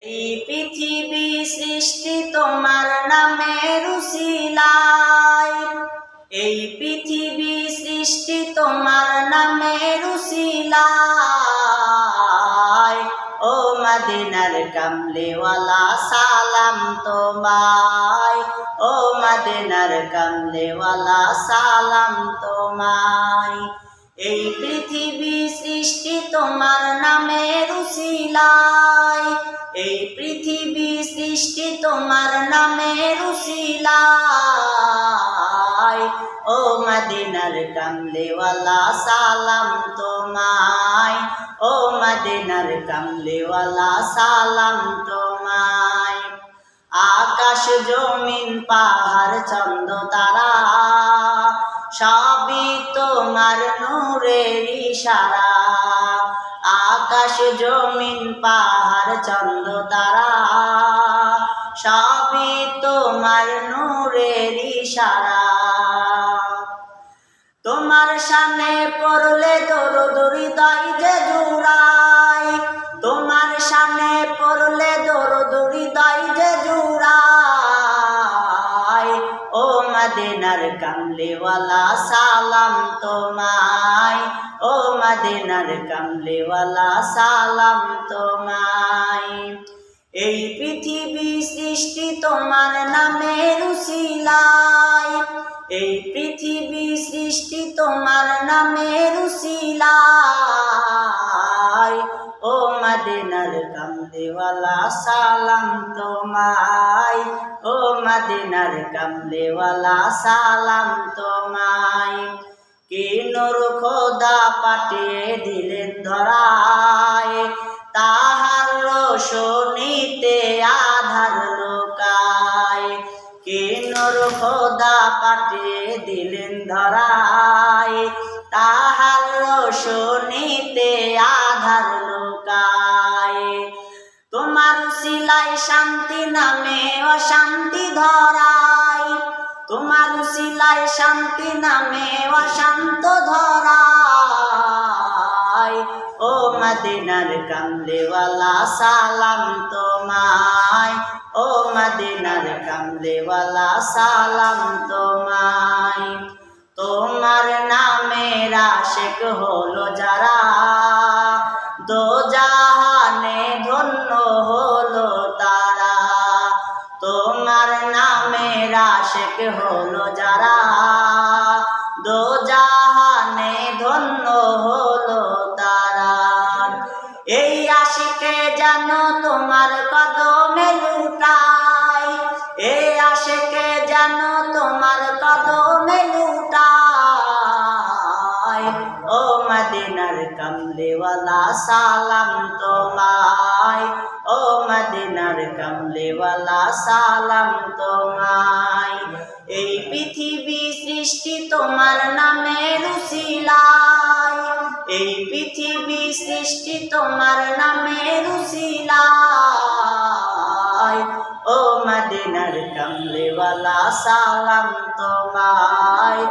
এই পৃথিবী সৃষ্টি তোমার নামের উসিলায়, এই পৃথিবী সৃষ্টি তোমার নামের উসিলায়। ও মদিনার কামলিওয়ালা সালাম তোমায়, ও মদিনার কামলিওয়ালা সালাম তোমায়। এই পৃথিবী সৃষ্টি তোমার নামের উসিলায়, এই পৃথিবী সৃষ্টি তোমার নামের উসিলায়। ও মদিনার কামলিওয়ালা সালাম তোমায়, ও মদিনার কামলিওয়ালা সালাম তোমায়। আকাশ জমিন পাহাড় চন্দ্র তারা সবই তোমার নূরের ইশারা। আকাশ জমিন পাহাড় চন্দ্র তারা সবই তোমার নূরের ইশারা। তোমার শানে পড়লে দরুদ হৃদয় যে জুড়ায়, তোমার শানে পড়লে দরুদ হৃদয় যে জুড়ায়। ও মদিনার কামলিওয়ালা সালাম তোমায়, ও মদিনার কামলিওয়ালা সালাম তোমায়। এই পৃথিবী সৃষ্টি তোমার নামের উসিলায়, এই পৃথিবী সৃষ্টি তোমার নামের উসিলায়। ও মদিনার কামলিওয়ালা সালাম তোমায়, ও মদিনার কামলিওয়ালা সালাম তোমায়। কি নূর খোদা পাঠিয়ে দিলেন ধরায়, তাহার রোশনীতে আধার লুকায়। কি নূর খোদা পাঠিয়ে দিলেন ধরায়, তাহার রোশনীতে আধার লুকায়। তোমার উসিলায় শান্তি নামে অশান্তি ধরায়, তোমার উসিলায় শান্তি নামে অশান্ত ধরায়। ও মদিনার কামলিওয়ালা সালাম তোমায়, ও মদিনার কামলিওয়ালা সালাম তোমায়। তোমার নামের আশিক হলো যারা, দোজাহানে ধন্য হলো তারা। তোমার নামের আশিক হলো যারা, দোজাহানে ধন্য হলো তারা। এই আশিকে যেন তোমার কদমে লুটায়, এই আশিকে যেন তোমার কদমে লুটায়। ও মদিনার কামলিওয়ালা সালাম তোমায়, ও মদিনার কামলিওয়ালা সালাম তোমায়। এই পৃথিবী সৃষ্টি তোমার নামের উসিলায়, এই পৃথিবী সৃষ্টি তোমার নামের উসিলায়। ও মদিনার কামলিওয়ালা সালাম তোমায়।